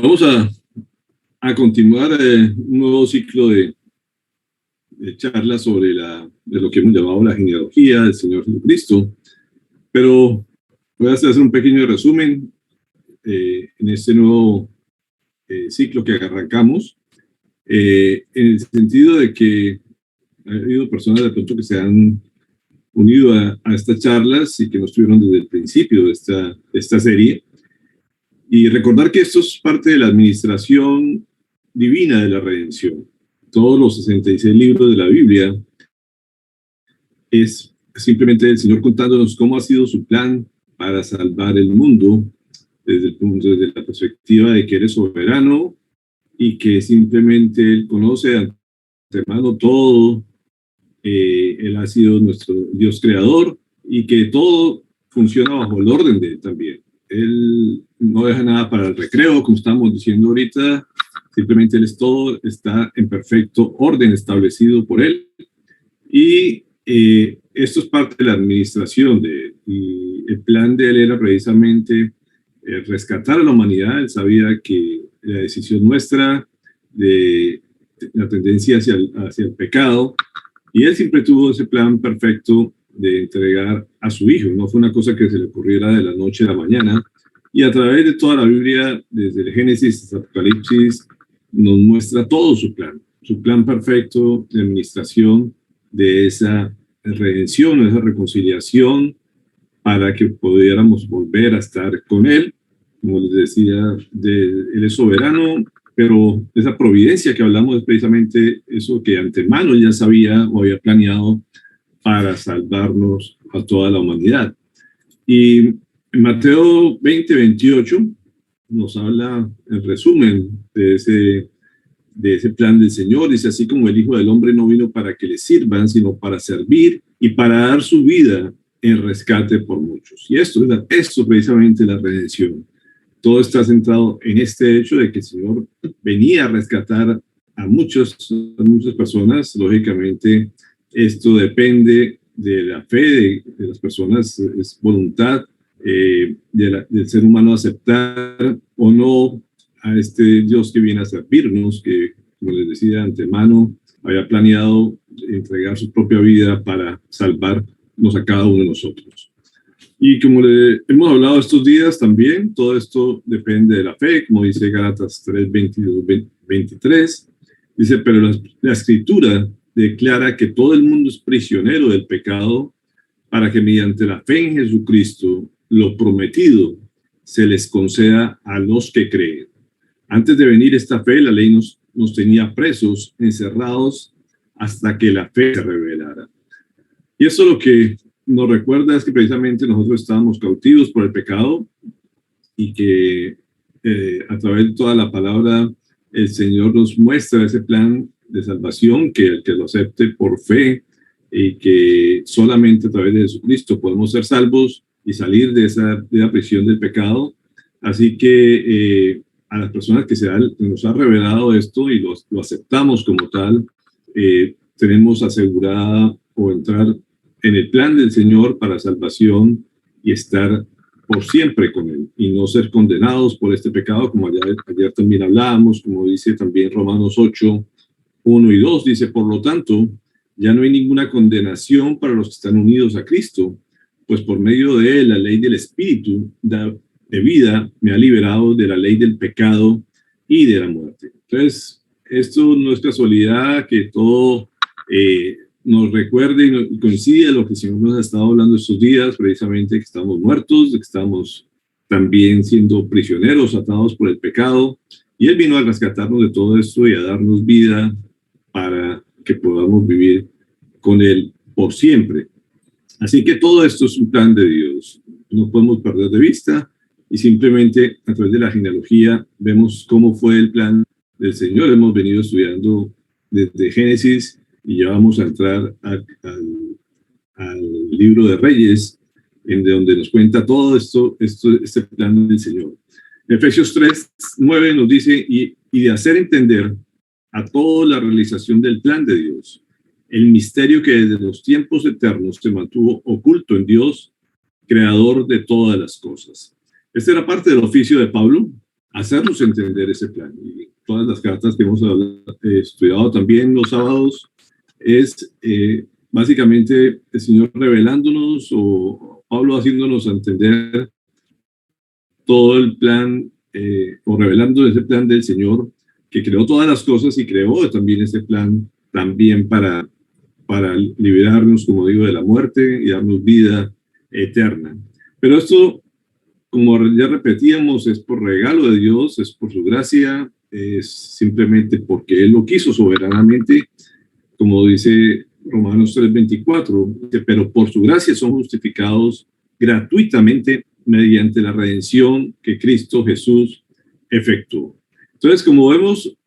Vamos a continuar un nuevo ciclo de charlas sobre de lo que hemos llamado la genealogía del Señor Jesucristo, pero voy a hacer un pequeño resumen en este nuevo ciclo que arrancamos, en el sentido de que ha habido personas de pronto que se han unido a estas charlas y que no estuvieron desde el principio de esta serie. Y recordar que esto es parte de la administración divina de la redención. Todos los 66 libros de la Biblia es simplemente el Señor contándonos cómo ha sido su plan para salvar el mundo desde la perspectiva de que Él es soberano y que simplemente Él conoce de antemano todo. Él ha sido nuestro Dios creador y que todo funciona bajo el orden de Él también. Él no deja nada para el recreo, como estamos diciendo ahorita. Simplemente todo está en perfecto orden establecido por Él. Y esto es parte de la administración de Él. Y el plan de Él era precisamente rescatar a la humanidad. Él sabía que la decisión nuestra de la tendencia hacia el pecado, y Él siempre tuvo ese plan perfecto de entregar a su Hijo. No fue una cosa que se le ocurriera de la noche a la mañana. Y a través de toda la Biblia, desde el Génesis hasta Apocalipsis, nos muestra todo su plan perfecto de administración de esa redención, de esa reconciliación, para que pudiéramos volver a estar con Él. Como les decía, Él es soberano, pero esa providencia que hablamos es precisamente eso que antemano ya sabía o había planeado para salvarnos a toda la humanidad. Y en Mateo 20:28 nos habla en resumen de ese plan del Señor. Dice: así como el Hijo del Hombre no vino para que le sirvan, sino para servir y para dar su vida en rescate por muchos. Y esto precisamente la redención. Todo está centrado en este hecho de que el Señor venía a rescatar a muchas personas. Lógicamente, esto depende de la fe de las personas, es voluntad del ser humano aceptar o no a este Dios que viene a servirnos, que, como les decía de antemano, había planeado entregar su propia vida para salvarnos a cada uno de nosotros. Y como hemos hablado estos días también, todo esto depende de la fe, como dice Gálatas 3:22-23. Dice: pero la Escritura declara que todo el mundo es prisionero del pecado, para que mediante la fe en Jesucristo lo prometido se les conceda a los que creen. Antes de venir esta fe, la ley nos tenía presos, encerrados, hasta que la fe se revelara. Y eso lo que nos recuerda es que precisamente nosotros estábamos cautivos por el pecado y que a través de toda la palabra el Señor nos muestra ese plan de salvación, que el que lo acepte por fe y que solamente a través de Jesucristo podemos ser salvos y salir de la prisión del pecado. Así que a las personas que nos ha revelado esto y lo aceptamos como tal, tenemos asegurada o entrar en el plan del Señor para salvación y estar por siempre con Él y no ser condenados por este pecado, como ayer también hablábamos, como dice también Romanos 8:1 y 2, dice: por lo tanto, ya no hay ninguna condenación para los que están unidos a Cristo, pues por medio de Él, la ley del Espíritu de vida me ha liberado de la ley del pecado y de la muerte. Entonces, esto no es casualidad que todo nos recuerde y coincide a lo que el Señor nos ha estado hablando estos días, precisamente que estamos muertos, de que estamos también siendo prisioneros, atados por el pecado, y Él vino a rescatarnos de todo esto y a darnos vida para que podamos vivir con Él por siempre. Así que todo esto es un plan de Dios, no podemos perder de vista, y simplemente a través de la genealogía vemos cómo fue el plan del Señor. Hemos venido estudiando desde Génesis y ya vamos a entrar al libro de Reyes, en donde nos cuenta todo este plan del Señor. Efesios 3:9 nos dice: y de hacer entender a todos la realización del plan de Dios, el misterio que desde los tiempos eternos se mantuvo oculto en Dios, creador de todas las cosas. Esta era parte del oficio de Pablo, hacernos entender ese plan. Y todas las cartas que hemos estudiado también los sábados es básicamente el Señor revelándonos o Pablo haciéndonos entender todo el plan o revelando ese plan del Señor que creó todas las cosas y creó también ese plan también para liberarnos, como digo, de la muerte y darnos vida eterna. Pero esto, como ya repetíamos, es por regalo de Dios, es por su gracia, es simplemente porque Él lo quiso soberanamente, como dice Romanos 3:24, pero por su gracia son justificados gratuitamente mediante la redención que Cristo Jesús efectuó. Entonces, como vemos,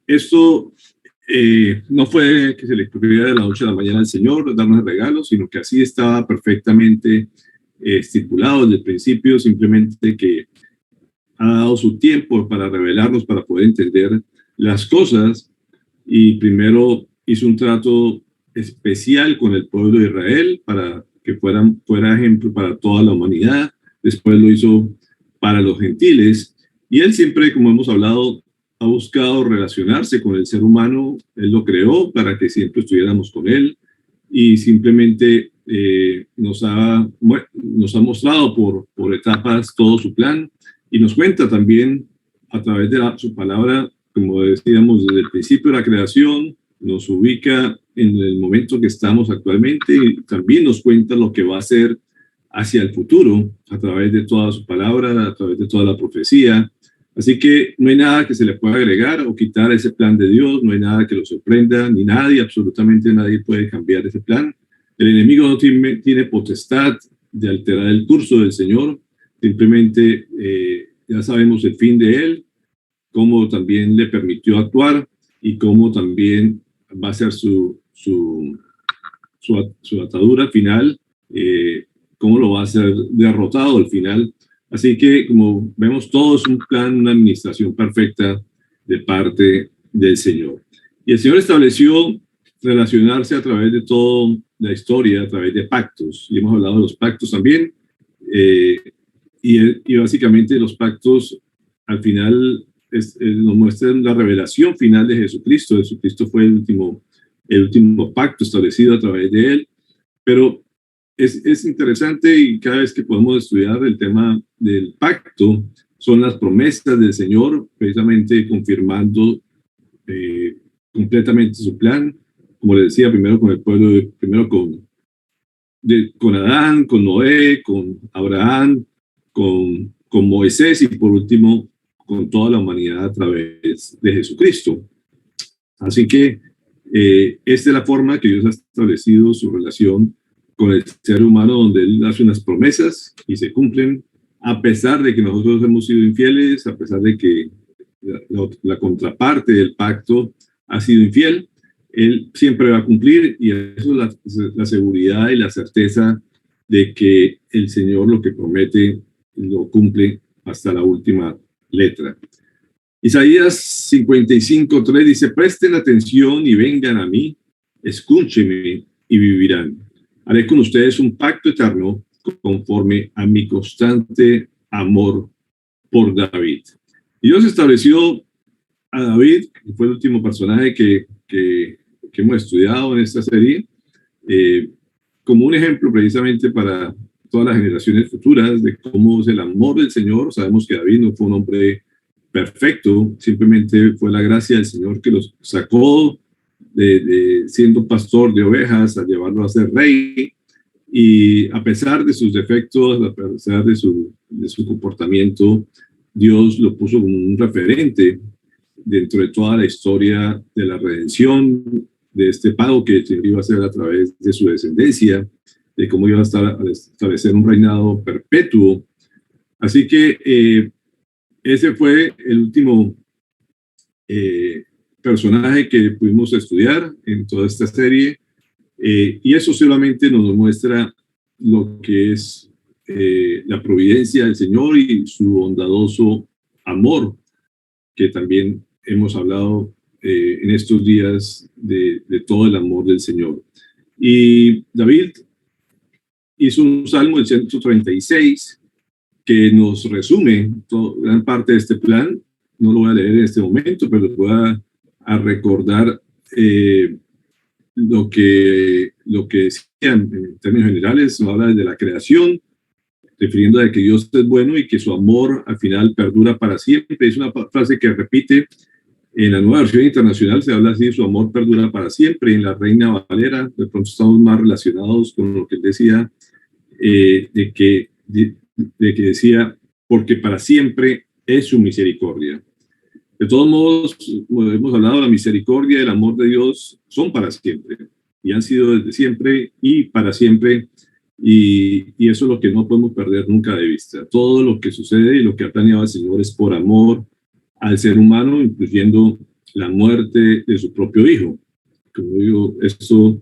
esto no fue que se le ocurriera de la noche a la mañana al Señor darnos regalos, sino que así estaba perfectamente estipulado desde el principio, simplemente que ha dado su tiempo para revelarnos, para poder entender las cosas, y primero hizo un trato especial con el pueblo de Israel para que fuera ejemplo para toda la humanidad. Después lo hizo para los gentiles, y él siempre, como hemos hablado, ha buscado relacionarse con el ser humano. Él lo creó para que siempre estuviéramos con él, y simplemente nos ha mostrado por etapas todo su plan, y nos cuenta también a través de su palabra, como decíamos, desde el principio de la creación, nos ubica en el momento que estamos actualmente, y también nos cuenta lo que va a hacer hacia el futuro a través de toda su palabra, a través de toda la profecía. Así que no hay nada que se le pueda agregar o quitar a ese plan de Dios, no hay nada que lo sorprenda, ni nadie, absolutamente nadie puede cambiar ese plan. El enemigo no tiene potestad de alterar el curso del Señor, simplemente ya sabemos el fin de él, cómo también le permitió actuar y cómo también va a ser su atadura final, cómo lo va a hacer derrotado al final. Así que, como vemos, todo es un plan, una administración perfecta de parte del Señor. Y el Señor estableció relacionarse a través de toda la historia, a través de pactos. Y hemos hablado de los pactos también. Y básicamente los pactos, al final, nos muestran la revelación final de Jesucristo. Jesucristo fue el último pacto establecido a través de él. Pero es interesante, y cada vez que podemos estudiar el tema del pacto, son las promesas del Señor, precisamente confirmando completamente su plan, como le decía, primero con el pueblo, primero con Adán, con Noé, con Abraham, con Moisés, y por último con toda la humanidad a través de Jesucristo. Así que esta es la forma que Dios ha establecido su relación con el ser humano, donde Él hace unas promesas y se cumplen, a pesar de que nosotros hemos sido infieles, a pesar de que la contraparte del pacto ha sido infiel. Él siempre va a cumplir, y eso es la seguridad y la certeza de que el Señor lo que promete lo cumple hasta la última letra. Isaías 55:3 dice: presten atención y vengan a mí, escúchenme y vivirán. Haré con ustedes un pacto eterno conforme a mi constante amor por David. Y Dios estableció a David, que fue el último personaje que hemos estudiado en esta serie, como un ejemplo precisamente para todas las generaciones futuras de cómo es el amor del Señor. Sabemos que David no fue un hombre perfecto, simplemente fue la gracia del Señor que los sacó de siendo pastor de ovejas a llevarlo a ser rey, y a pesar de sus defectos, a pesar de su comportamiento, Dios lo puso como un referente dentro de toda la historia de la redención, de este pago que iba a ser a través de su descendencia, de cómo iba a establecer un reinado perpetuo. Así que ese fue el último personaje que pudimos estudiar en toda esta serie, y eso solamente nos muestra lo que es la providencia del Señor y su bondadoso amor, que también hemos hablado en estos días de todo el amor del Señor. Y David hizo un salmo, el 136, que nos resume gran parte de este plan. No lo voy a leer en este momento, pero les voy a recordar lo que decían en términos generales. Nos habla de la creación, refiriendo a que Dios es bueno y que su amor al final perdura para siempre. Es una frase que repite en la Nueva Versión Internacional, se habla así: su amor perdura para siempre. En la Reina Valera, de pronto estamos más relacionados con lo que él decía, de que decía, porque para siempre es su misericordia. De todos modos, hemos hablado de la misericordia y el amor de Dios son para siempre, y han sido desde siempre y para siempre, y eso es lo que no podemos perder nunca de vista. Todo lo que sucede y lo que ha planeado el Señor es por amor al ser humano, incluyendo la muerte de su propio Hijo. Como digo, esto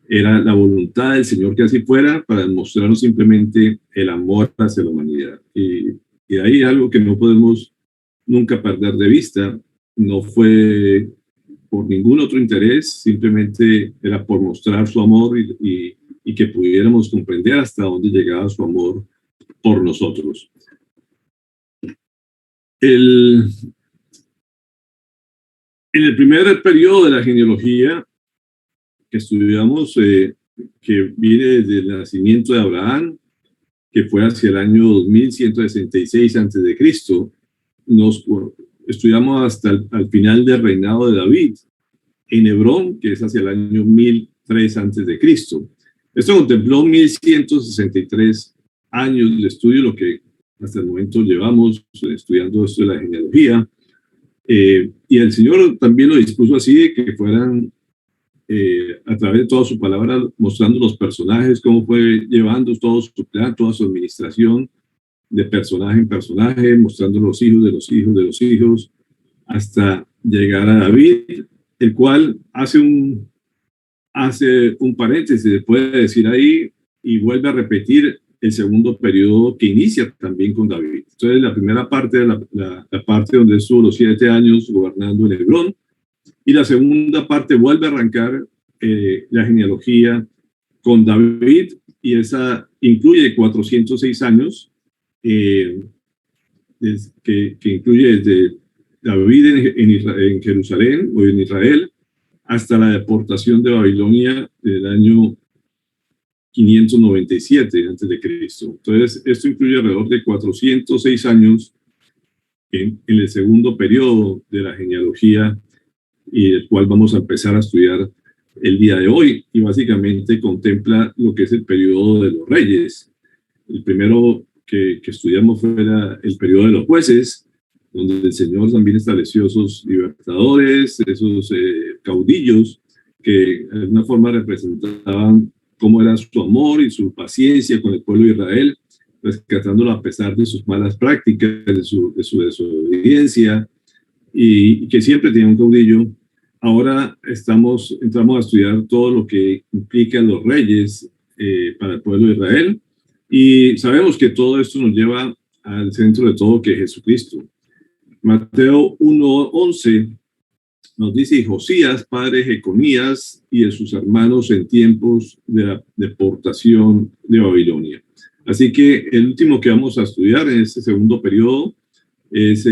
era la voluntad del Señor que así fuera, para demostrarnos simplemente el amor hacia la humanidad. Y de ahí algo que no podemos nunca perder de vista. No fue por ningún otro interés, simplemente era por mostrar su amor y que pudiéramos comprender hasta dónde llegaba su amor por nosotros. En el primer periodo de la genealogía que estudiamos, que viene desde el nacimiento de Abraham, que fue hacia el año 2166 a.C., nos estudiamos hasta el final del reinado de David en Hebrón, que es hacia el año 1003 a.C. Esto contempló 1163 años de estudio, lo que hasta el momento llevamos estudiando esto de la genealogía. Y el Señor también lo dispuso así, de que fueran a través de toda su palabra mostrando los personajes, cómo fue llevando todo su plan, toda su administración, de personaje en personaje, mostrando los hijos de los hijos de los hijos, hasta llegar a David, el cual hace un paréntesis, se puede decir ahí, y vuelve a repetir el segundo periodo que inicia también con David. Entonces, la primera parte de la parte donde estuvo los 7 años gobernando en Hebrón, y la segunda parte vuelve a arrancar la genealogía con David, y esa incluye 406 años, que incluye desde David en Jerusalén o en Israel hasta la deportación de Babilonia del año 597 a.C. Entonces, esto incluye alrededor de 406 años en el segundo periodo de la genealogía, y el cual vamos a empezar a estudiar el día de hoy, y básicamente contempla lo que es el periodo de los reyes. El primero que estudiamos fue el periodo de los jueces, donde el Señor también estableció esos libertadores, esos caudillos que de alguna forma representaban cómo era su amor y su paciencia con el pueblo de Israel, rescatándolo a pesar de sus malas prácticas, de su desobediencia, y que siempre tenía un caudillo. Ahora entramos a estudiar todo lo que implican los reyes para el pueblo de Israel, y sabemos que todo esto nos lleva al centro de todo, que es Jesucristo. Mateo 1:11 nos dice: y Josías, padre de Jeconías, y de sus hermanos en tiempos de la deportación de Babilonia. Así que el último que vamos a estudiar en este segundo periodo es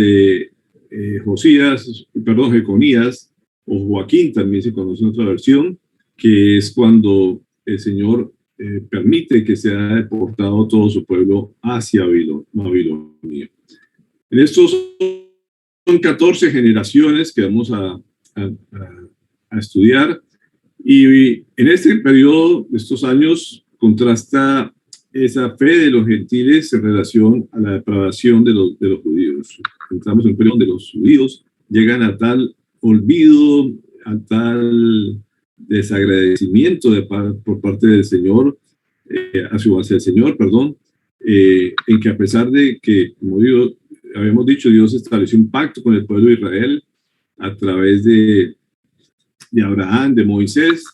Jeconías, o Joaquín también se conoce en otra versión, que es cuando el Señor permite que sea deportado todo su pueblo hacia Babilonia. En estos son 14 generaciones que vamos a estudiar, y en este periodo de estos años contrasta esa fe de los gentiles en relación a la depravación de los judíos. Entramos en un periodo donde los judíos llegan a tal olvido, a tal desagradecimiento por parte del Señor, hacia el Señor, en que a pesar de que, como habíamos dicho, Dios estableció un pacto con el pueblo de Israel a través de Abraham, de Moisés,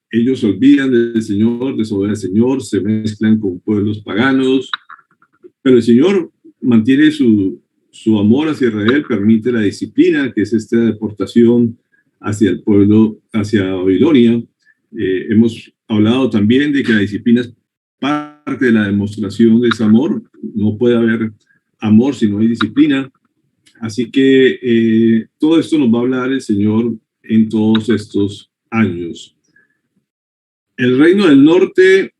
ellos olvidan del Señor, desobedecen al Señor, se mezclan con pueblos paganos, pero el Señor mantiene su amor hacia Israel, permite la disciplina, que es esta deportación hacia el pueblo, hacia Babilonia. Hemos hablado también de que la disciplina es para parte de la demostración de ese amor. No puede haber amor si no hay disciplina. Así que todo esto nos va a hablar el Señor en todos estos años. El reino del norte,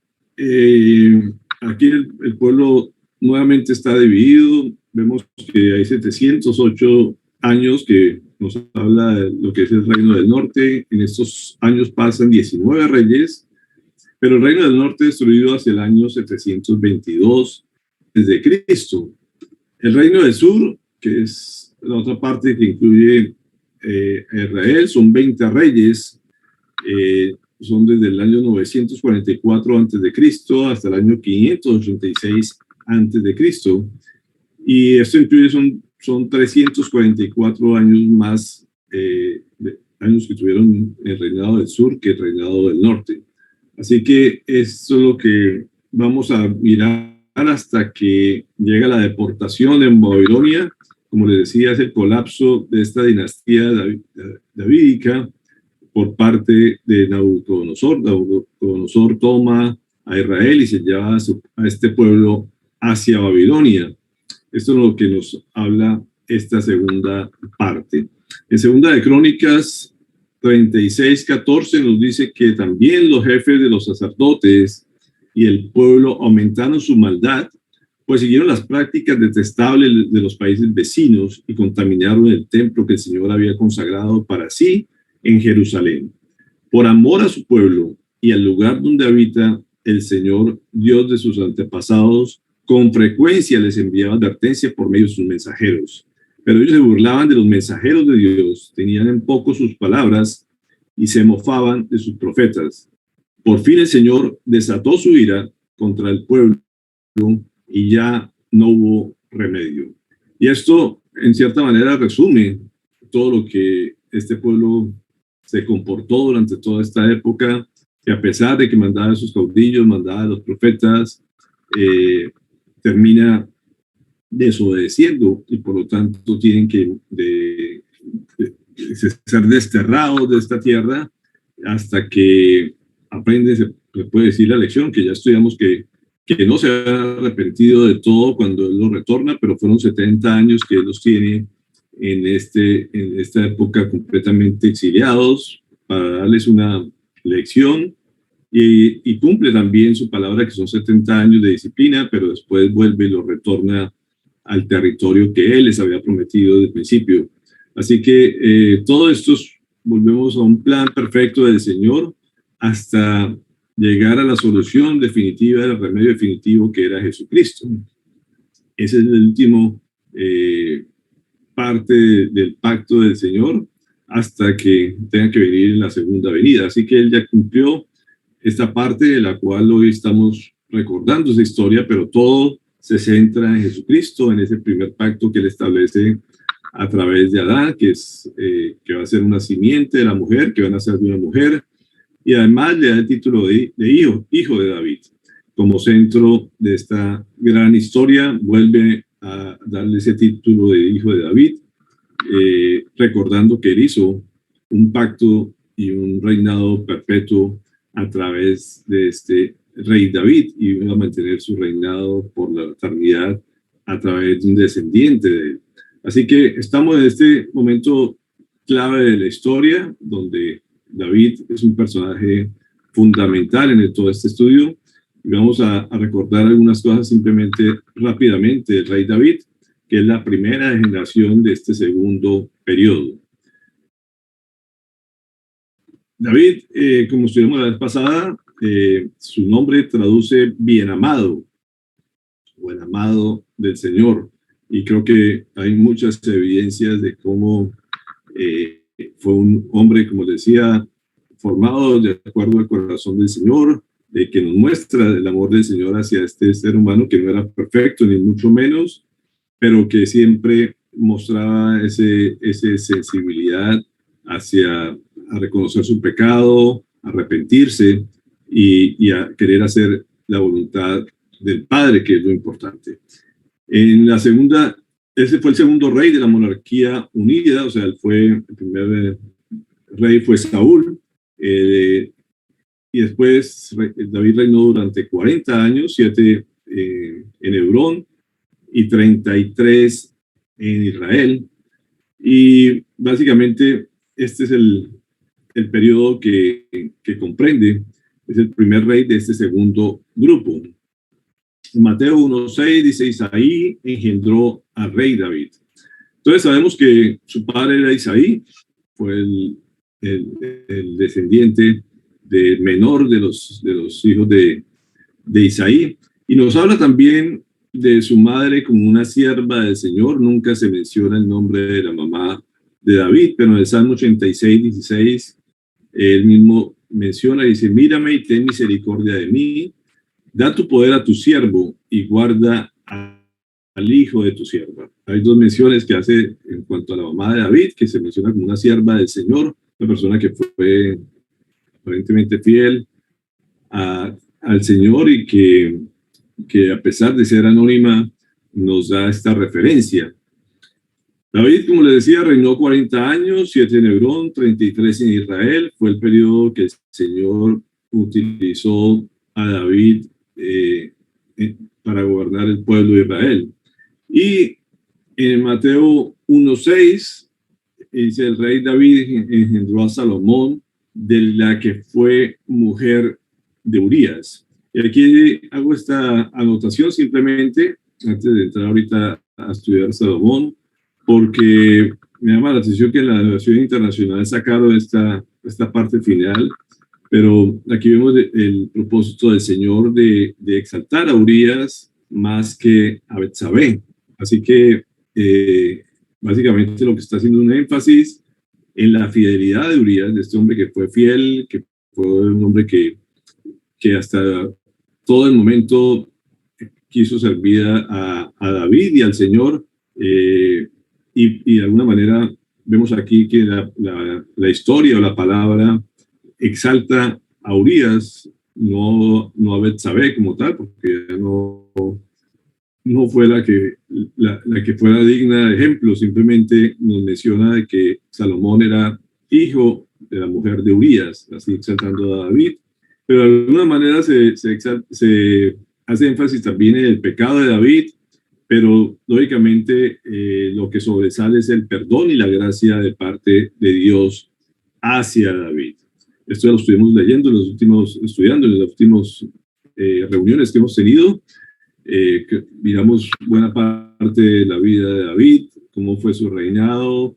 aquí el pueblo nuevamente está dividido. Vemos que hay 708 años que nos habla de lo que es el reino del norte. En estos años pasan 19 reyes, pero el reino del norte destruido hacia el año 722 desde Cristo. El reino del sur, que es la otra parte que incluye Israel, son 20 reyes, son desde el año 944 antes de Cristo hasta el año 586 antes de Cristo, y esto incluye son 344 años más años que tuvieron el reinado del sur que el reinado del norte. Así que esto es lo que vamos a mirar hasta que llega la deportación en Babilonia. Como les decía, es el colapso de esta dinastía davídica por parte de Nabucodonosor. Nabucodonosor toma a Israel y se lleva a este pueblo hacia Babilonia. Esto es lo que nos habla esta segunda parte. En Segunda de Crónicas 36:14 nos dice que también los jefes de los sacerdotes y el pueblo aumentaron su maldad, pues siguieron las prácticas detestables de los países vecinos y contaminaron el templo que el Señor había consagrado para sí en Jerusalén. Por amor a su pueblo y al lugar donde habita el Señor, Dios de sus antepasados, con frecuencia les enviaba advertencia por medio de sus mensajeros. Pero ellos se burlaban de los mensajeros de Dios, tenían en poco sus palabras y se mofaban de sus profetas. Por fin el Señor desató su ira contra el pueblo y ya no hubo remedio. Y esto, en cierta manera, resume todo lo que este pueblo se comportó durante toda esta época, que a pesar de que mandaba a sus caudillos, mandaba a los profetas, termina desobedeciendo y por lo tanto tienen que ser desterrados de esta tierra hasta que aprende, se puede decir la lección, que ya estudiamos que no se ha arrepentido de todo cuando él lo retorna, pero fueron 70 años que él los tiene en esta época completamente exiliados para darles una lección y cumple también su palabra, que son 70 años de disciplina, pero después vuelve y lo retorna al territorio que él les había prometido desde el principio. Así que todo esto volvemos a un plan perfecto del Señor hasta llegar a la solución definitiva, el remedio definitivo que era Jesucristo. Ese es el último parte del pacto del Señor hasta que tenga que venir en la segunda venida. Así que él ya cumplió esta parte de la cual hoy estamos recordando esa historia, pero todo se centra en Jesucristo, en ese primer pacto que él establece a través de Adán, que va a ser una simiente de la mujer, que van a ser de una mujer, y además le da el título de hijo de David. Como centro de esta gran historia, vuelve a darle ese título de hijo de David, recordando que él hizo un pacto y un reinado perpetuo a través de este rey David, y iba a mantener su reinado por la eternidad a través de un descendiente de él. Así que estamos en este momento clave de la historia, donde David es un personaje fundamental en todo este estudio. Y vamos a recordar algunas cosas simplemente rápidamente del rey David, que es la primera generación de este segundo periodo. David, como estuvimos la vez pasada, su nombre traduce bien amado o el amado del Señor. Y creo que hay muchas evidencias de cómo fue un hombre, como decía, formado de acuerdo al corazón del Señor, que nos muestra el amor del Señor hacia este ser humano que no era perfecto, ni mucho menos, pero que siempre mostraba esa sensibilidad hacia a reconocer su pecado, arrepentirse y a querer hacer la voluntad del Padre, que es lo importante. En la segunda, ese fue el segundo rey de la monarquía unida, o sea, el primer rey fue Saúl, y y después David reinó durante 40 años, 7 en Hebrón y 33 en Israel. Y básicamente este es el periodo que comprende, es el primer rey de este segundo grupo. En Mateo 1:6 dice: Isaí engendró al rey David. Entonces sabemos que su padre era Isaí, fue el descendiente del menor de los hijos de Isaí. Y nos habla también de su madre como una sierva del Señor. Nunca se menciona el nombre de la mamá de David, pero en el Salmo 86:16, él mismo menciona y dice: mírame y ten misericordia de mí, da tu poder a tu siervo y guarda al hijo de tu sierva. Hay dos menciones que hace en cuanto a la mamá de David, que se menciona como una sierva del Señor, una persona que fue aparentemente fiel al Señor y que a pesar de ser anónima nos da esta referencia. David, como les decía, reinó 40 años, 7 en Hebrón, 33 en Israel. Fue el periodo que el Señor utilizó a David para gobernar el pueblo de Israel. Y en Mateo 1:6 dice: el rey David engendró a Salomón, de la que fue mujer de Urías. Y aquí hago esta anotación simplemente, antes de entrar ahorita a estudiar Salomón, porque me llama la atención que en la versión internacional sacaron esta parte final, pero aquí vemos el propósito del Señor de exaltar a Urías más que a Betsabé. Así que básicamente lo que está haciendo un énfasis en la fidelidad de Urías, de este hombre que fue fiel, que fue un hombre que hasta todo el momento quiso servir a David y al Señor, y de alguna manera vemos aquí que la historia o la palabra exalta a Urías, no a Betsabé como tal, porque no fue la que fuera digna de ejemplo. Simplemente nos menciona de que Salomón era hijo de la mujer de Urías, así exaltando a David, pero de alguna manera se hace énfasis también en el pecado de David, pero lógicamente lo que sobresale es el perdón y la gracia de parte de Dios hacia David. Esto ya lo estuvimos leyendo estudiando en las últimas reuniones que hemos tenido. Miramos buena parte de la vida de David, cómo fue su reinado,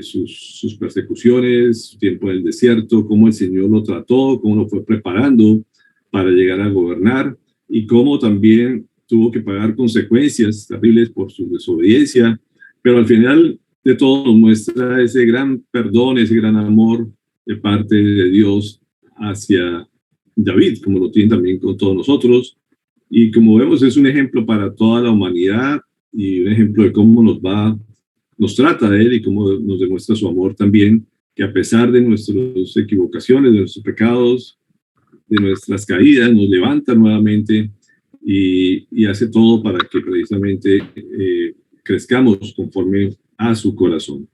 sus persecuciones, su tiempo en el desierto, cómo el Señor lo trató, cómo lo fue preparando para llegar a gobernar y cómo también tuvo que pagar consecuencias terribles por su desobediencia, pero al final de todo nos muestra ese gran perdón, ese gran amor de parte de Dios hacia David, como lo tiene también con todos nosotros. Y como vemos, es un ejemplo para toda la humanidad y un ejemplo de cómo nos trata de él y cómo nos demuestra su amor también, que a pesar de nuestras equivocaciones, de nuestros pecados, de nuestras caídas, nos levanta nuevamente y hace todo para que precisamente crezcamos conforme a su corazón.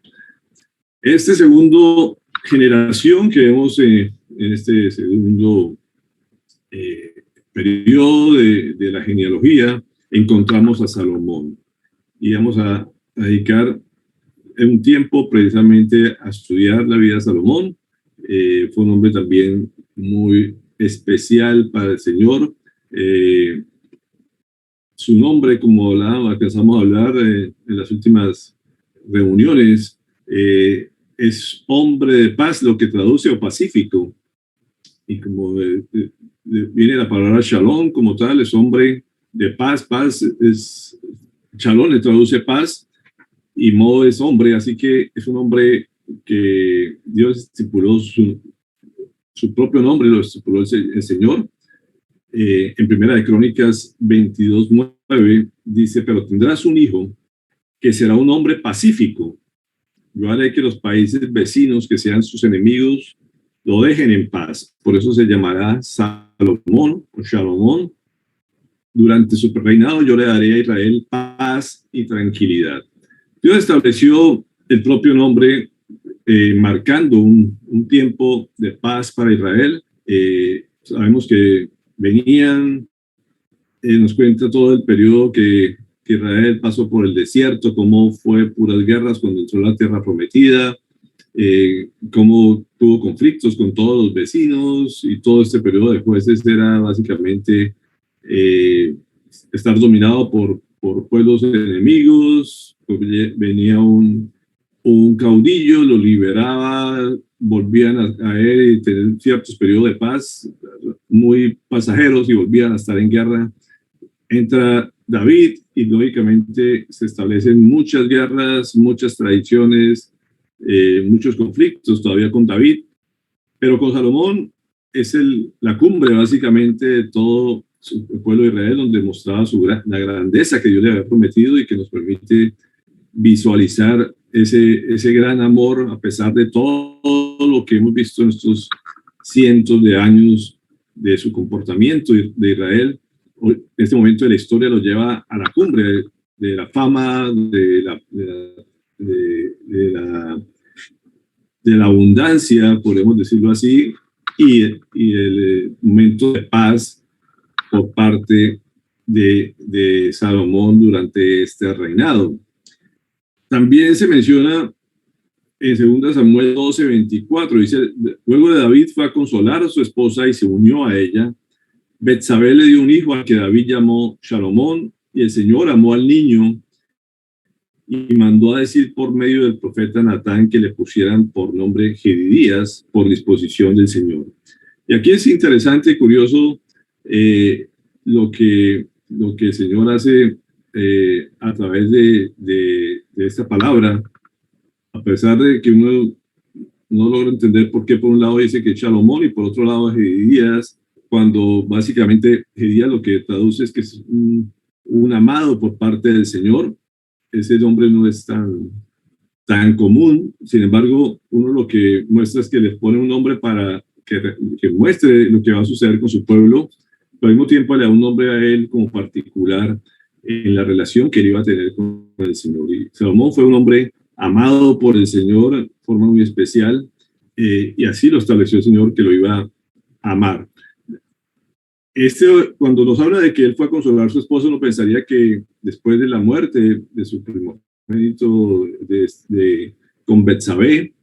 Este segundo generación que vemos en este segundo periodo de la genealogía, encontramos a Salomón. Y vamos a dedicar un tiempo precisamente a estudiar la vida de Salomón. Fue un hombre también muy especial para el Señor. Su nombre, como alcanzamos a hablar en las últimas reuniones, es hombre de paz, lo que traduce o pacífico. Y como viene la palabra shalom como tal, es hombre de paz. Paz es, shalom le traduce paz y modo es hombre, así que es un hombre que Dios estipuló su propio nombre, lo estipuló el Señor. En Primera de Crónicas 22:9 dice: pero tendrás un hijo que será un hombre pacífico. Yo haré que los países vecinos que sean sus enemigos lo dejen en paz. Por eso se llamará Salomón o Shalomón. Durante su reinado yo le daré a Israel paz y tranquilidad. Dios estableció el propio nombre marcando un tiempo de paz para Israel, Sabemos que venían, nos cuenta todo el periodo que Israel pasó por el desierto, cómo fue puras guerras cuando entró a la tierra prometida, cómo tuvo conflictos con todos los vecinos, y todo este periodo de jueces era básicamente estar dominado por pueblos enemigos. Venía un caudillo, lo liberaba, volvían a él y tener ciertos periodos de paz muy pasajeros y volvían a estar en guerra. Entra David y lógicamente se establecen muchas guerras, muchas tradiciones, muchos conflictos todavía con David, pero con Salomón es la cumbre básicamente de todo el pueblo de Israel, donde mostraba la grandeza que Dios le había prometido y que nos permite visualizar ese gran amor a pesar de todo lo que hemos visto en estos cientos de años de su comportamiento de Israel. Este momento de la historia lo lleva a la cumbre de la fama, de la abundancia, podemos decirlo así, y el momento de paz por parte de Salomón durante este reinado. También se menciona en 2 Samuel 12:24, dice: luego de David fue a consolar a su esposa y se unió a ella. Betsabé le dio un hijo al que David llamó Salomón, y el Señor amó al niño y mandó a decir por medio del profeta Natán que le pusieran por nombre Jedidías, por disposición del Señor. Y aquí es interesante y curioso lo que el Señor hace a través de esta palabra, a pesar de que uno no logra entender por qué por un lado dice que es Salomón y por otro lado Jedidías, cuando básicamente Jedidías lo que traduce es que es un amado por parte del Señor. Ese nombre no es tan común. Sin embargo, uno lo que muestra es que les pone un nombre para que muestre lo que va a suceder con su pueblo, pero al mismo tiempo le da un nombre a él como particular en la relación que él iba a tener con el Señor. Y Salomón fue un hombre amado por el Señor de forma muy especial, y así lo estableció el Señor, que lo iba a amar. Cuando nos habla de que él fue a consolar a su esposa, uno pensaría que después de la muerte de su primogénito con Betsabé,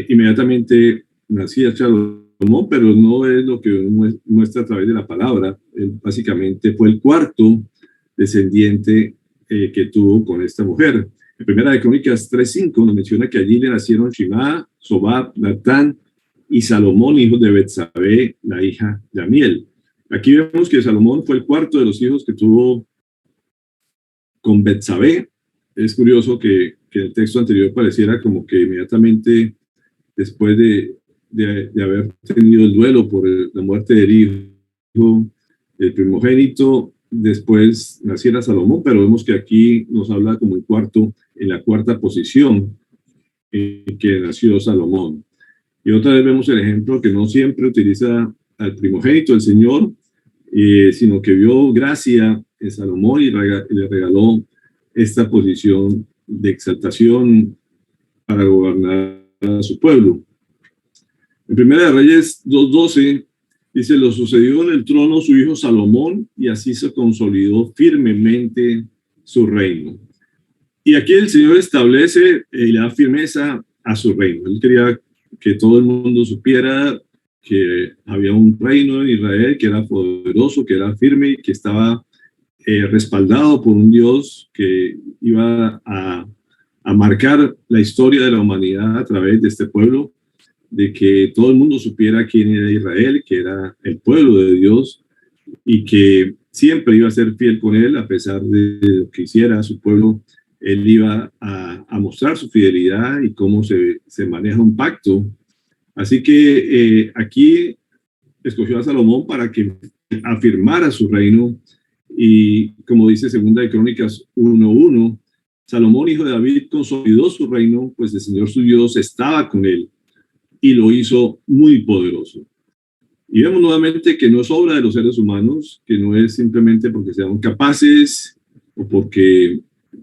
inmediatamente nacía Salomón, pero no es lo que muestra a través de la palabra. Él básicamente fue el cuarto descendiente que tuvo con esta mujer. En Primera de Crónicas 3:5 nos menciona que allí le nacieron Shimá, Sobab, Natán y Salomón, hijos de Betsabé, la hija de Amiel. Aquí vemos que Salomón fue el cuarto de los hijos que tuvo con Betsabé. Es curioso que el texto anterior pareciera como que inmediatamente después de haber tenido el duelo por la muerte del hijo, el primogénito, después naciera Salomón, pero vemos que aquí nos habla como el cuarto, en la cuarta posición en que nació Salomón. Y otra vez vemos el ejemplo que no siempre utiliza al primogénito, el Señor, sino que vio gracia en Salomón y le regaló esta posición de exaltación para gobernar a su pueblo. En Primera de Reyes 2:12 dice: lo sucedió en el trono su hijo Salomón, y así se consolidó firmemente su reino. Y aquí el Señor establece y le da firmeza a su reino. Él quería que todo el mundo supiera que había un reino en Israel que era poderoso, que era firme y que estaba respaldado por un Dios que iba a marcar la historia de la humanidad a través de este pueblo, de que todo el mundo supiera quién era Israel, que era el pueblo de Dios, y que siempre iba a ser fiel con él a pesar de lo que hiciera su pueblo. Él iba a mostrar su fidelidad y cómo se maneja un pacto. Así que aquí escogió a Salomón para que afirmara su reino, y como dice Segunda de Crónicas 1:1, Salomón, hijo de David, consolidó su reino, pues el Señor su Dios estaba con él y lo hizo muy poderoso. Y vemos nuevamente que no es obra de los seres humanos, que no es simplemente porque sean capaces o porque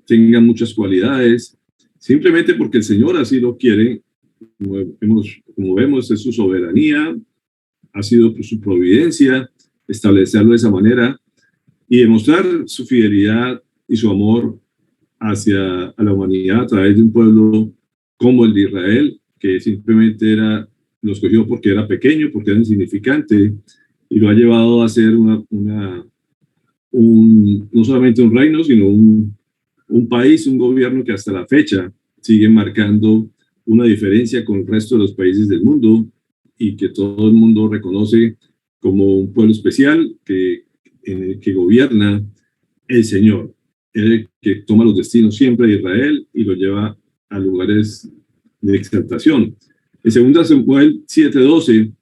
tengan muchas cualidades, simplemente porque el Señor así lo quiere. Como vemos, es su soberanía, ha sido su providencia establecerlo de esa manera y demostrar su fidelidad y su amor hacia a la humanidad a través de un pueblo como el de Israel, que simplemente lo escogió porque era pequeño, porque era insignificante, y lo ha llevado a ser no solamente un reino, sino un país, un gobierno que hasta la fecha sigue marcando una diferencia con el resto de los países del mundo y que todo el mundo reconoce como un pueblo especial en el que gobierna el Señor, el que toma los destinos siempre de Israel y lo lleva a lugares de exaltación. En 2 Samuel 7:12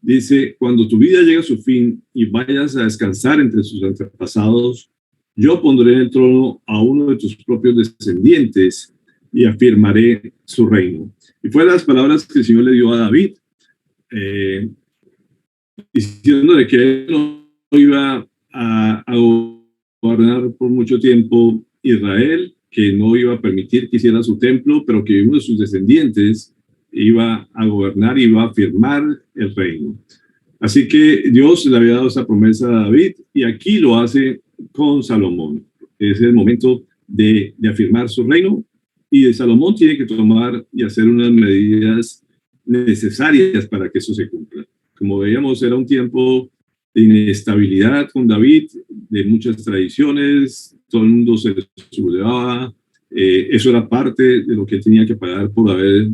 dice, cuando tu vida llegue a su fin y vayas a descansar entre sus antepasados, yo pondré en el trono a uno de tus propios descendientes y afirmaré su reino. Y fueron las palabras que el Señor le dio a David, diciéndole que él no iba a gobernar por mucho tiempo Israel, que no iba a permitir que hiciera su templo, pero que uno de sus descendientes iba a gobernar y iba a firmar el reino. Así que Dios le había dado esa promesa a David y aquí lo hace con Salomón. Es el momento de afirmar su reino y de Salomón tiene que tomar y hacer unas medidas necesarias para que eso se cumpla. Como veíamos, era un tiempo de inestabilidad con David, de muchas tradiciones, todo el mundo se le sublevaba, eso era parte de lo que tenía que pagar por haber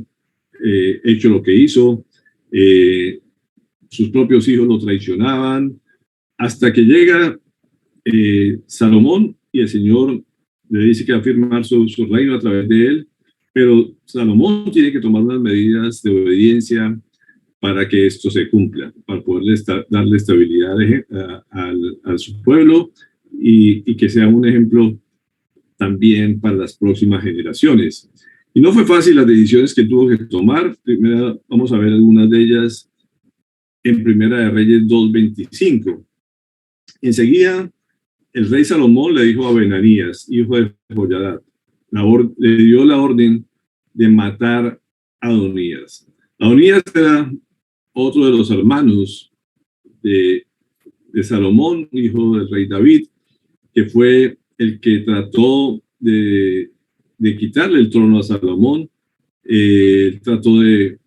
hecho lo que hizo. Sus propios hijos lo traicionaban, hasta que llega Salomón y el Señor le dice que va a firmar su reino a través de él, pero Salomón tiene que tomar unas medidas de obediencia para que esto se cumpla, para poderle darle estabilidad a su pueblo y que sea un ejemplo también para las próximas generaciones. Y no fue fácil las decisiones que tuvo que tomar. Primero vamos a ver algunas de ellas en Primera de Reyes 2:25. Enseguida, el rey Salomón le dijo a Benanías, hijo de Joiada, le dio la orden de matar a Adonías. Adonías era otro de los hermanos de Salomón, hijo del rey David, que fue el que trató de quitarle el trono a Salomón. Trató de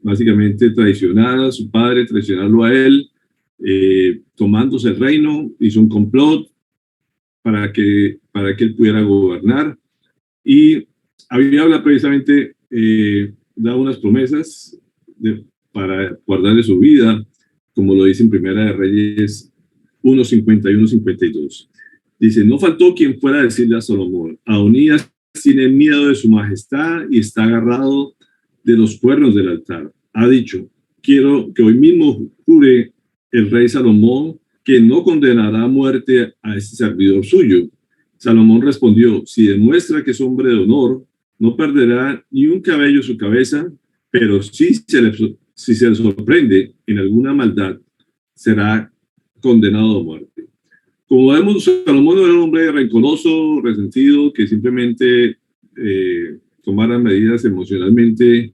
básicamente traicionar a su padre, traicionarlo a él, tomándose el reino, hizo un complot para que él pudiera gobernar y había precisamente dado unas promesas para guardarle su vida, como lo dice en Primera de Reyes 1:51-52. Dice, no faltó quien fuera a decirle a Salomón, Adonías tiene miedo de su majestad y está agarrado de los cuernos del altar. Ha dicho, quiero que hoy mismo jure el rey Salomón que no condenará a muerte a este servidor suyo. Salomón respondió, si demuestra que es hombre de honor, no perderá ni un cabello de su cabeza, pero si se le sorprende en alguna maldad, será condenado a muerte. Como vemos, Salomón era un hombre rencoroso, resentido, que simplemente tomara medidas emocionalmente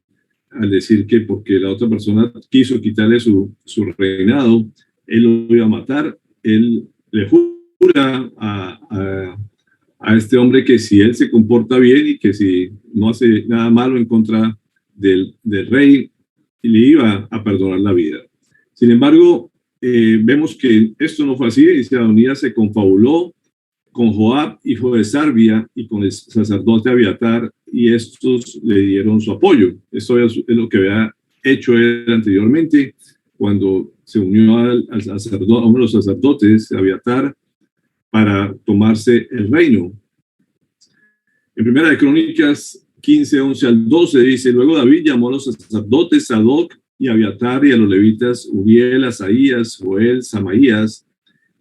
al decir que porque la otra persona quiso quitarle su reinado, él lo iba a matar. Él le jura a este hombre que si él se comporta bien y que si no hace nada malo en contra del rey, le iba a perdonar la vida. Sin embargo, vemos que esto no fue así. Dice, Adonías se confabuló con Joab, hijo de Sarvia, y con el sacerdote Abiatar, y estos le dieron su apoyo. Esto es lo que había hecho él anteriormente, cuando se unió a uno de los sacerdotes, Abiatar, para tomarse el reino. En Primera de Crónicas 15:11-12 dice, luego David llamó a los sacerdotes Sadoc y Abiatar y a los levitas Uriel, Asaías, Joel, Samaías,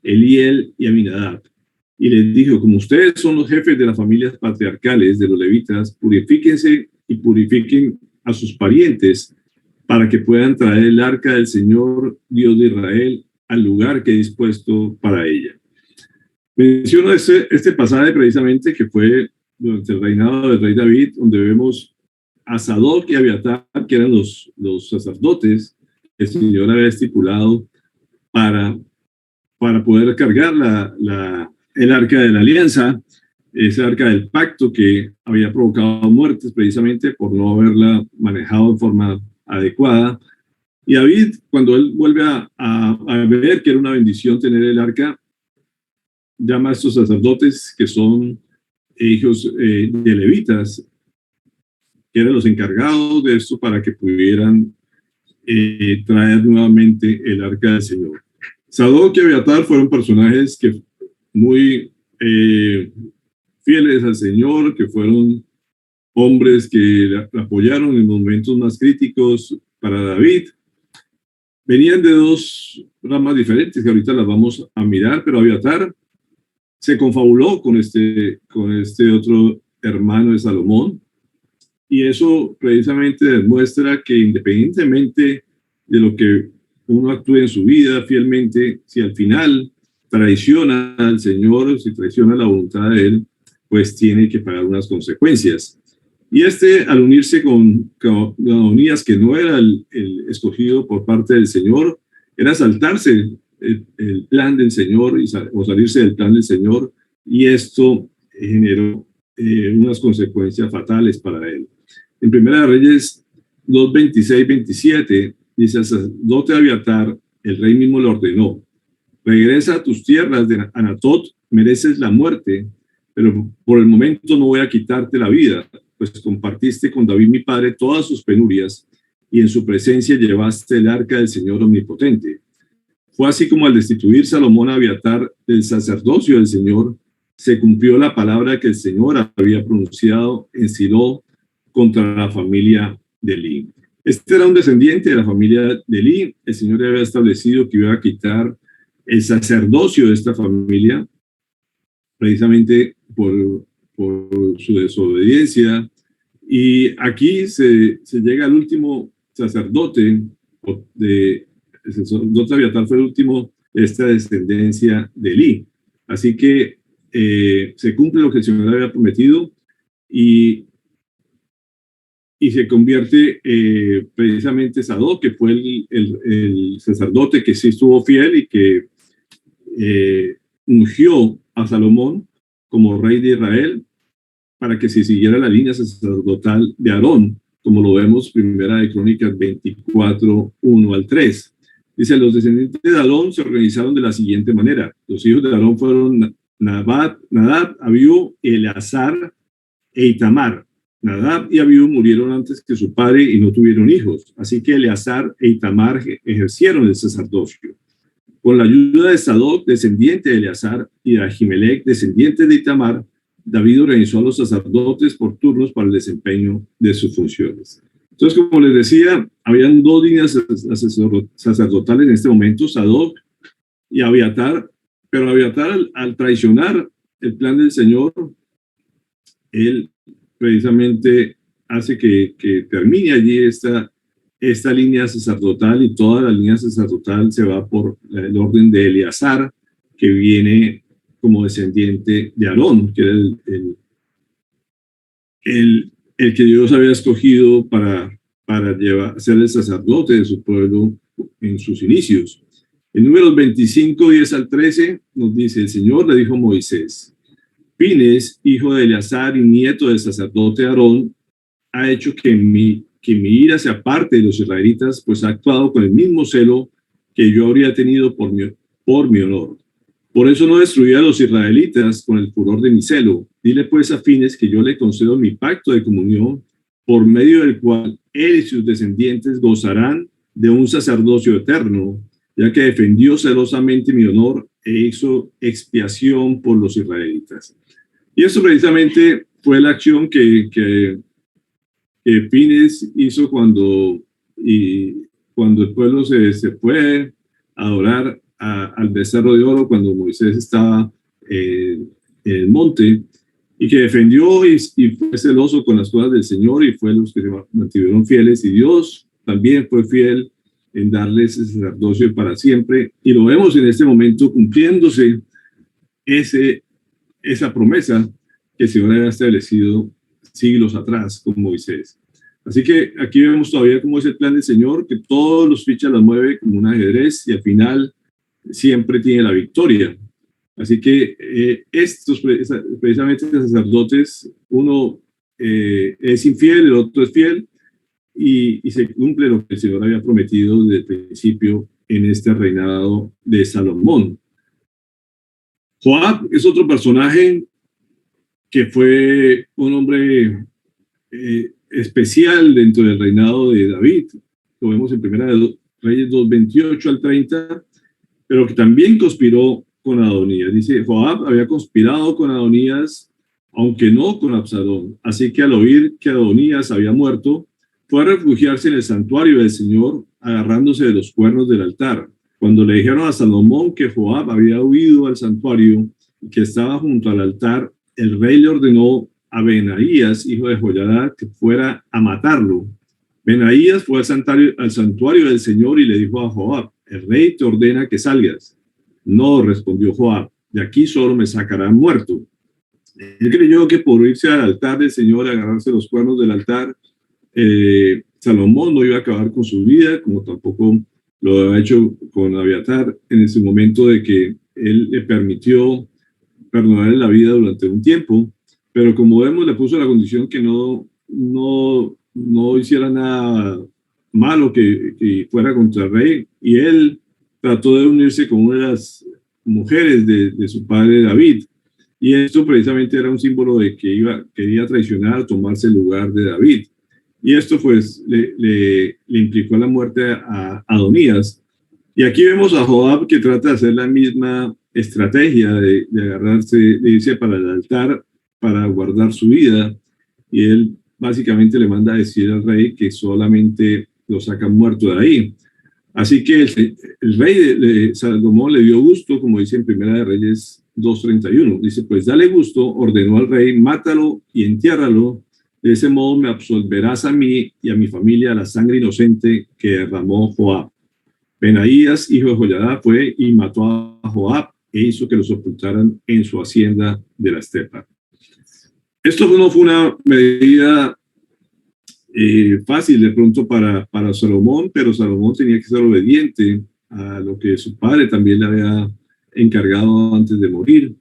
Eliel y Aminadab. Y les dijo, como ustedes son los jefes de las familias patriarcales de los levitas, purifíquense y purifiquen a sus parientes para que puedan traer el arca del Señor, Dios de Israel, al lugar que he dispuesto para ella. Menciono este pasaje precisamente que fue durante el reinado del rey David, donde vemos a Sadoc y Abiatar, que eran los sacerdotes, el Señor había estipulado para, para poder cargar el arca de la alianza, esa arca del pacto que había provocado muertes precisamente por no haberla manejado de forma adecuada. Y David, cuando él vuelve a ver que era una bendición tener el arca, llama a estos sacerdotes que son hijos de levitas, que eran los encargados de esto para que pudieran traer nuevamente el arca del Señor. Sadoc y Abiatar fueron personajes que muy fieles al Señor, que fueron hombres que le apoyaron en momentos más críticos para David. Venían de dos ramas diferentes que ahorita las vamos a mirar, pero Abiatar se confabuló con este otro hermano de Salomón, y eso precisamente demuestra que independientemente de lo que uno actúe en su vida fielmente, si al final traiciona al Señor, si traiciona la voluntad de Él, pues tiene que pagar unas consecuencias. Y al unirse con Adonías, que no era el escogido por parte del Señor, era saltarse el plan del Señor o salirse del plan del Señor, y esto generó unas consecuencias fatales para él. En Primera de Reyes 2, 26, 27, dice: al sacerdote Abiatar, el rey mismo le ordenó: regresa a tus tierras de Anatot, mereces la muerte, pero por el momento no voy a quitarte la vida, pues compartiste con David mi padre todas sus penurias, y en su presencia llevaste el arca del Señor omnipotente. Fue así como al destituir Salomón a Abiatar del sacerdocio del Señor, se cumplió la palabra que el Señor había pronunciado en Silo contra la familia de Elí. Este era un descendiente de la familia de Elí. El Señor había establecido que iba a quitar el sacerdocio de esta familia, precisamente por su desobediencia. Y aquí se llega al último sacerdote el sacerdote Abiatar fue el último de esta descendencia de Elí. Así que se cumple lo que el Señor había prometido, y se convierte precisamente Sadoc, que fue el sacerdote que sí estuvo fiel y que ungió a Salomón como rey de Israel para que se siguiera la línea sacerdotal de Aarón, como lo vemos Primera de Crónicas 24, 1 al 3. Dice: los descendientes de Aarón se organizaron de la siguiente manera. Los hijos de Aarón fueron Nadab, Abiú, Eleazar e Itamar. Nadab y Abiú murieron antes que su padre y no tuvieron hijos, así que Eleazar e Itamar ejercieron el sacerdocio. Con la ayuda de Sadoc, descendiente de Eleazar, y de Ahimelech, descendiente de Itamar, David organizó a los sacerdotes por turnos para el desempeño de sus funciones. Entonces, como les decía, habían dos líneas sacerdotales en este momento, Sadoc y Abiatar, pero Abiatar, al traicionar el plan del Señor, él precisamente hace que termine allí esta línea sacerdotal, y toda la línea sacerdotal se va por el orden de Eleazar, que viene como descendiente de Aarón, que era el que Dios había escogido para ser el sacerdote de su pueblo en sus inicios. En Números 25, 10 al 13, nos dice: el Señor le dijo a Moisés: Pines, hijo de Eleazar y nieto del sacerdote Aarón, ha hecho que mi ira se aparte de los israelitas, pues ha actuado con el mismo celo que yo habría tenido por mi honor. Por eso no destruí a los israelitas con el furor de mi celo. Dile pues a Fines que yo le concedo mi pacto de comunión, por medio del cual él y sus descendientes gozarán de un sacerdocio eterno, ya que defendió celosamente mi honor e hizo expiación por los israelitas. Y eso precisamente fue la acción que Fines hizo cuando el pueblo se fue a adorar al becerro de oro, cuando Moisés estaba en el monte, y que defendió y fue celoso con las cosas del Señor, y fue los que se mantuvieron fieles, y Dios también fue fiel en darles ese sacerdocio para siempre, y lo vemos en este momento cumpliéndose esa promesa que el Señor había establecido siglos atrás con Moisés. Así que aquí vemos todavía cómo es el plan del Señor, que todos los fichas las mueve como un ajedrez y al final siempre tiene la victoria. Así que estos precisamente sacerdotes, uno es infiel, el otro es fiel, y se cumple lo que el Señor había prometido desde el principio en este reinado de Salomón. Joab es otro personaje que fue un hombre especial dentro del reinado de David. Lo vemos en Primera de Reyes 2:28 al 30, pero que también conspiró con Adonías. Dice, Joab había conspirado con Adonías, aunque no con Absalón. Así que al oír que Adonías había muerto, fue a refugiarse en el santuario del Señor, agarrándose de los cuernos del altar. Cuando le dijeron a Salomón que Joab había huido al santuario y que estaba junto al altar, el rey le ordenó a Benaías, hijo de Joiada, que fuera a matarlo. Benaías fue al santuario del Señor y le dijo a Joab, el rey te ordena que salgas. No, respondió Joab, de aquí solo me sacarán muerto. Él creyó que por irse al altar del Señor y agarrarse los cuernos del altar, Salomón no iba a acabar con su vida, como tampoco lo había hecho con Abiatar en ese momento de que él le permitió perdonarle la vida durante un tiempo, pero como vemos le puso la condición que no hiciera nada malo que fuera contra el rey, y él trató de unirse con una de las mujeres de su padre David, y esto precisamente era un símbolo de que quería traicionar, tomarse el lugar de David. Y esto pues le implicó la muerte a Adonías. Y aquí vemos a Joab que trata de hacer la misma estrategia de agarrarse, de irse para el altar para guardar su vida. Y él básicamente le manda a decir al rey que solamente lo sacan muerto de ahí. Así que el rey de Salomón le dio gusto, como dice en Primera de Reyes 2:31. Dice, pues dale gusto, ordenó al rey, mátalo y entiérralo. De ese modo me absolverás a mí y a mi familia la sangre inocente que derramó Joab. Benaías, hijo de Joiada, fue y mató a Joab e hizo que lo sepultaran en su hacienda de la estepa. Esto no fue una medida fácil de pronto para Salomón, pero Salomón tenía que ser obediente a lo que su padre también le había encargado antes de morir.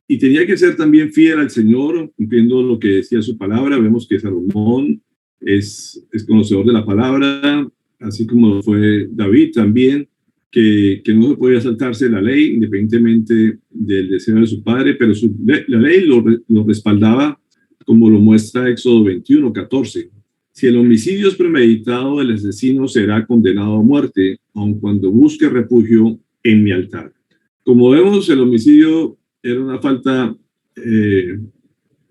Y tenía que ser también fiel al Señor, cumpliendo lo que decía su palabra. Vemos que Salomón es conocedor de la palabra, así como fue David también, que no se podía saltarse la ley independientemente del deseo de su padre, pero la ley lo respaldaba, como lo muestra Éxodo 21:14. Si el homicidio es premeditado, el asesino será condenado a muerte, aun cuando busque refugio en mi altar. Como vemos, el homicidio era una falta,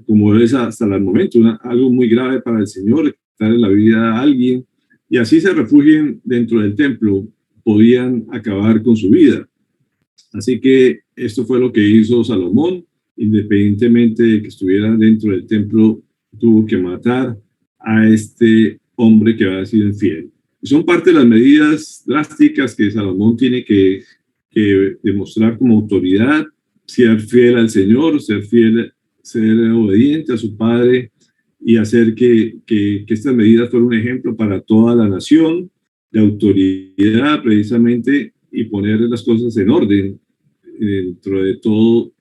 como es hasta el momento, algo muy grave para el Señor, quitarle la vida a alguien, y así se refugien dentro del templo, podían acabar con su vida. Así que esto fue lo que hizo Salomón, independientemente de que estuviera dentro del templo, tuvo que matar a este hombre que había sido infiel. Y son parte de las medidas drásticas que Salomón tiene que demostrar como autoridad, ser fiel al Señor, ser obediente a su padre y hacer que estas medidas fueran un ejemplo para toda la nación de autoridad precisamente, y poner las cosas en orden dentro de todo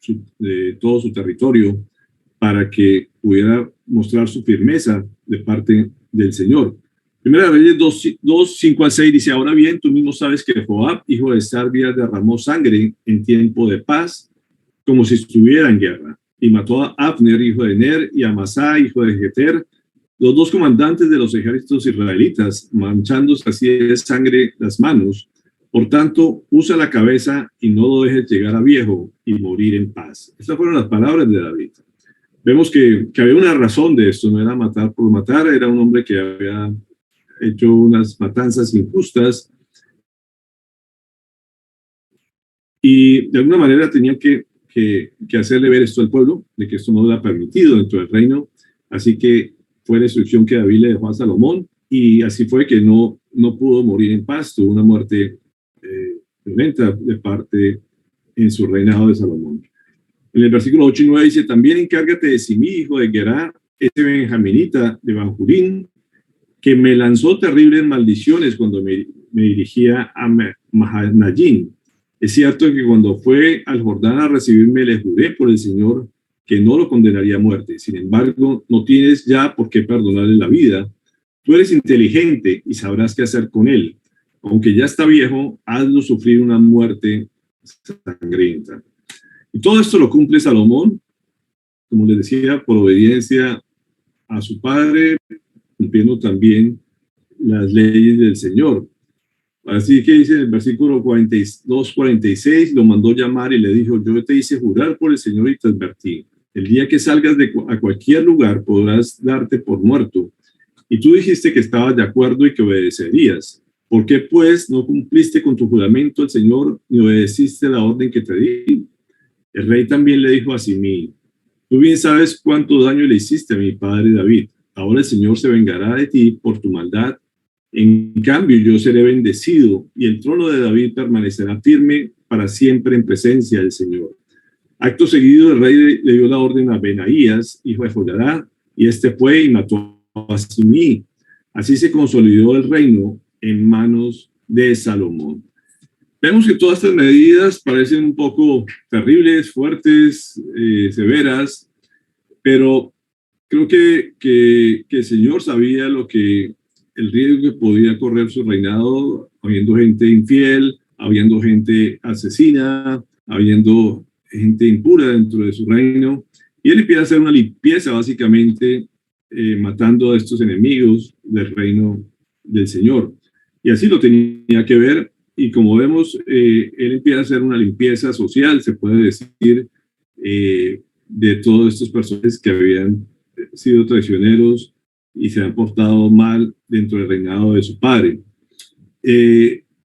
su territorio para que pudiera mostrar su firmeza de parte del Señor. Primera Reyes 2:5-6 dice, ahora bien, tú mismo sabes que Joab, hijo de Sarvia, derramó sangre en tiempo de paz, como si estuviera en guerra, y mató a Abner, hijo de Ner, y a Amasá, hijo de Jeter, los dos comandantes de los ejércitos israelitas, manchándose así de sangre las manos. Por tanto, usa la cabeza y no lo dejes llegar a viejo y morir en paz. Estas fueron las palabras de David. Vemos que había una razón de esto, no era matar por matar, era un hombre que había hecho unas matanzas injustas y de alguna manera tenía que hacerle ver esto al pueblo, de que esto no era permitido dentro del reino. Así que fue la instrucción que David le dejó a Salomón, y así fue que no pudo morir en paz, tuvo una muerte violenta de parte en su reinado de Salomón. En el versículo 8 y 9 dice, también encárgate de Simí, hijo de Gerá, ese benjaminita de Banjurín, que me lanzó terribles maldiciones cuando me dirigía a Mahanayin. Es cierto que cuando fue al Jordán a recibirme, le juré por el Señor que no lo condenaría a muerte. Sin embargo, no tienes ya por qué perdonarle la vida. Tú eres inteligente y sabrás qué hacer con él. Aunque ya está viejo, hazlo sufrir una muerte sangrienta. Y todo esto lo cumple Salomón, como les decía, por obediencia a su padre, cumpliendo también las leyes del Señor. Así que dice en el versículo 42-46, lo mandó llamar y le dijo: yo te hice jurar por el Señor y te advertí. El día que salgas a cualquier lugar podrás darte por muerto. Y tú dijiste que estabas de acuerdo y que obedecerías. ¿Por qué, pues, no cumpliste con tu juramento al Señor ni obedeciste la orden que te di? El rey también le dijo a Simí: tú bien sabes cuánto daño le hiciste a mi padre David. Ahora el Señor se vengará de ti por tu maldad. En cambio, yo seré bendecido y el trono de David permanecerá firme para siempre en presencia del Señor. Acto seguido, el rey le dio la orden a Benaías, hijo de Joiada, y este fue y mató a Simí. Así se consolidó el reino en manos de Salomón. Vemos que todas estas medidas parecen un poco terribles, fuertes, severas, pero creo que el Señor sabía el riesgo que podía correr su reinado, habiendo gente infiel, habiendo gente asesina, habiendo gente impura dentro de su reino. Y él empieza a hacer una limpieza, básicamente, matando a estos enemigos del reino del Señor. Y así lo tenía que ver. Y como vemos, él empieza a hacer una limpieza social, se puede decir, de todos estos personajes que habían sido traicioneros y se han portado mal dentro del reinado de su padre.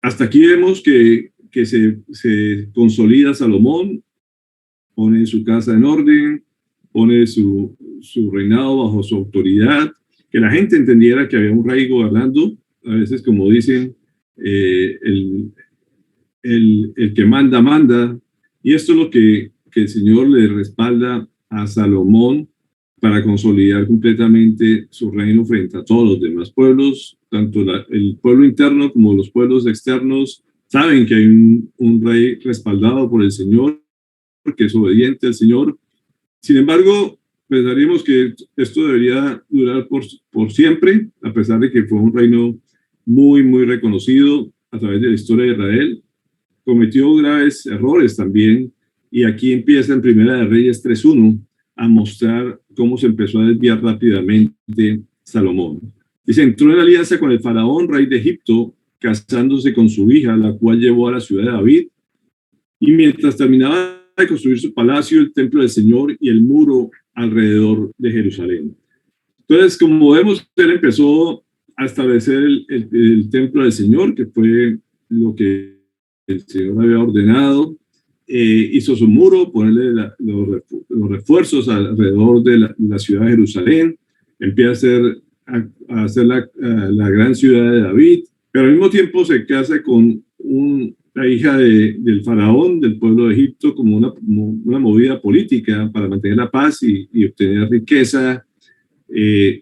Hasta aquí vemos que se consolida Salomón, pone su casa en orden, pone su reinado bajo su autoridad, que la gente entendiera que había un rey gobernando. A veces, como dicen, el que manda, manda. Y esto es lo que el Señor le respalda a Salomón para consolidar completamente su reino frente a todos los demás pueblos. Tanto el pueblo interno como los pueblos externos saben que hay un rey respaldado por el Señor, que es obediente al Señor. Sin embargo, pensaríamos que esto debería durar por siempre, a pesar de que fue un reino muy, muy reconocido a través de la historia de Israel. Cometió graves errores también, y aquí empieza en Primera de Reyes 3:1 a mostrar cómo se empezó a desviar rápidamente Salomón. Dice: entró en alianza con el faraón, rey de Egipto, casándose con su hija, la cual llevó a la ciudad de David, y mientras terminaba de construir su palacio, el templo del Señor y el muro alrededor de Jerusalén. Entonces, como vemos, él empezó a establecer el templo del Señor, que fue lo que el Señor había ordenado. Hizo su muro, ponerle los refuerzos alrededor de la ciudad de Jerusalén. Empieza a hacer la gran ciudad de David, pero al mismo tiempo se casa con la hija del faraón del pueblo de Egipto, como una movida política para mantener la paz y obtener riqueza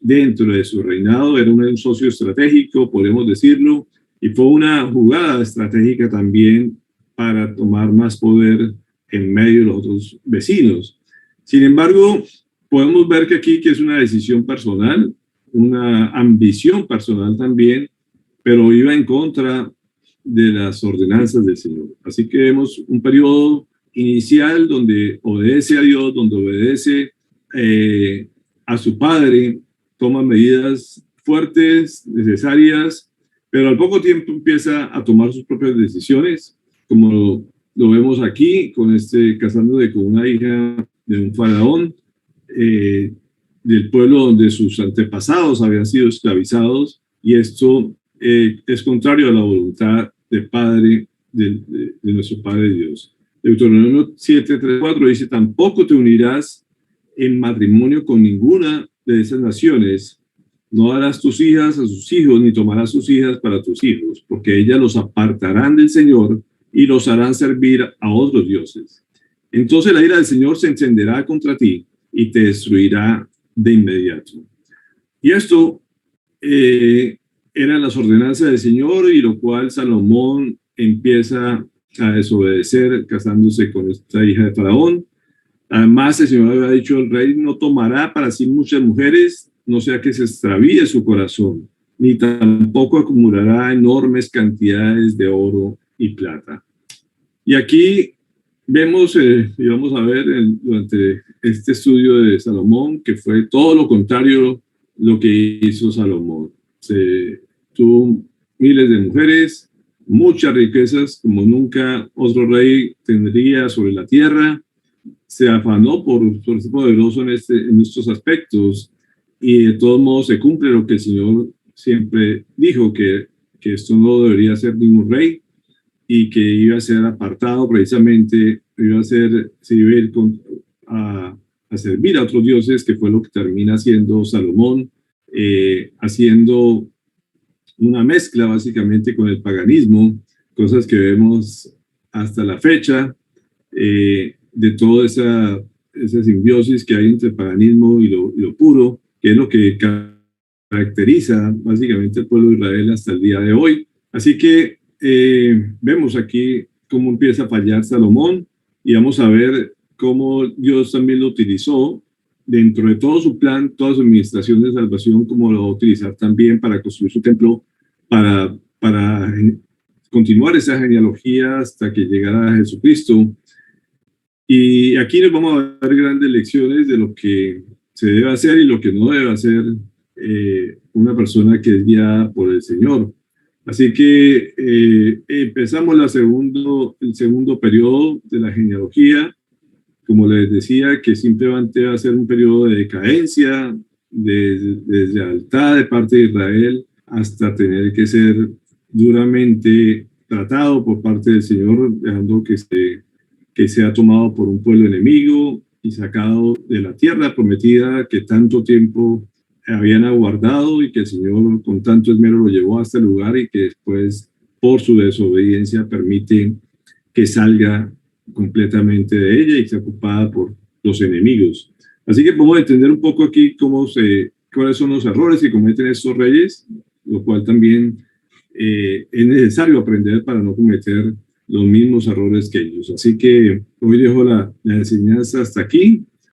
dentro de su reinado. Era un socio estratégico, podemos decirlo, y fue una jugada estratégica también para tomar más poder en medio de los otros vecinos. Sin embargo, podemos ver que aquí que es una decisión personal, una ambición personal también, pero iba en contra de las ordenanzas del Señor. Así que vemos un periodo inicial donde obedece a Dios, donde obedece a su padre, toma medidas fuertes, necesarias, pero al poco tiempo empieza a tomar sus propias decisiones, como lo vemos aquí, casándose con una hija de un faraón, del pueblo donde sus antepasados habían sido esclavizados, y esto es contrario a la voluntad del Padre, de nuestro Padre Dios. Deuteronomio 7:3-4 dice: tampoco te unirás en matrimonio con ninguna de esas naciones. No darás tus hijas a sus hijos, ni tomarás sus hijas para tus hijos, porque ellas los apartarán del Señor y los harán servir a otros dioses. Entonces la ira del Señor se encenderá contra ti y te destruirá de inmediato. Y esto eran las ordenanzas del Señor, y lo cual Salomón empieza a desobedecer casándose con esta hija de Faraón. Además, el Señor había dicho: el rey no tomará para sí muchas mujeres, no sea que se extravíe su corazón, ni tampoco acumulará enormes cantidades de oro y plata. Y aquí vemos, y vamos a ver durante este estudio de Salomón, que fue todo lo contrario lo que hizo Salomón. Tuvo miles de mujeres, muchas riquezas como nunca otro rey tendría sobre la tierra. Se afanó por ser poderoso en estos aspectos, y de todos modos se cumple lo que el Señor siempre dijo, que esto no debería ser ningún rey, y que iba a ser apartado precisamente, se iba a ir a servir a otros dioses, que fue lo que termina haciendo Salomón, haciendo una mezcla básicamente con el paganismo, cosas que vemos hasta la fecha, de toda esa simbiosis que hay entre el paganismo y lo puro, que es lo que caracteriza básicamente al pueblo de Israel hasta el día de hoy. Así que vemos aquí cómo empieza a fallar Salomón, y vamos a ver cómo Dios también lo utilizó dentro de todo su plan, toda su administración de salvación, como lo va a utilizar también para construir su templo, para continuar esa genealogía hasta que llegara a Jesucristo. Y aquí nos vamos a dar grandes lecciones de lo que se debe hacer y lo que no debe hacer una persona que es guiada por el Señor. Así que empezamos el segundo periodo de la genealogía. Como les decía, que simplemente va a ser un periodo de decadencia, desde lealtad de parte de Israel hasta tener que ser duramente tratado por parte del Señor, dejando que sea tomado por un pueblo enemigo y sacado de la tierra prometida que tanto tiempo habían aguardado, y que el Señor con tanto esmero lo llevó a este lugar, y que después, por su desobediencia, permite que salga completamente de ella y sea ocupada por los enemigos. Así que podemos entender un poco aquí cuáles son los errores que cometen estos reyes, lo cual también es necesario aprender para no cometer los mismos errores que ellos. Así que hoy dejo la enseñanza hasta aquí,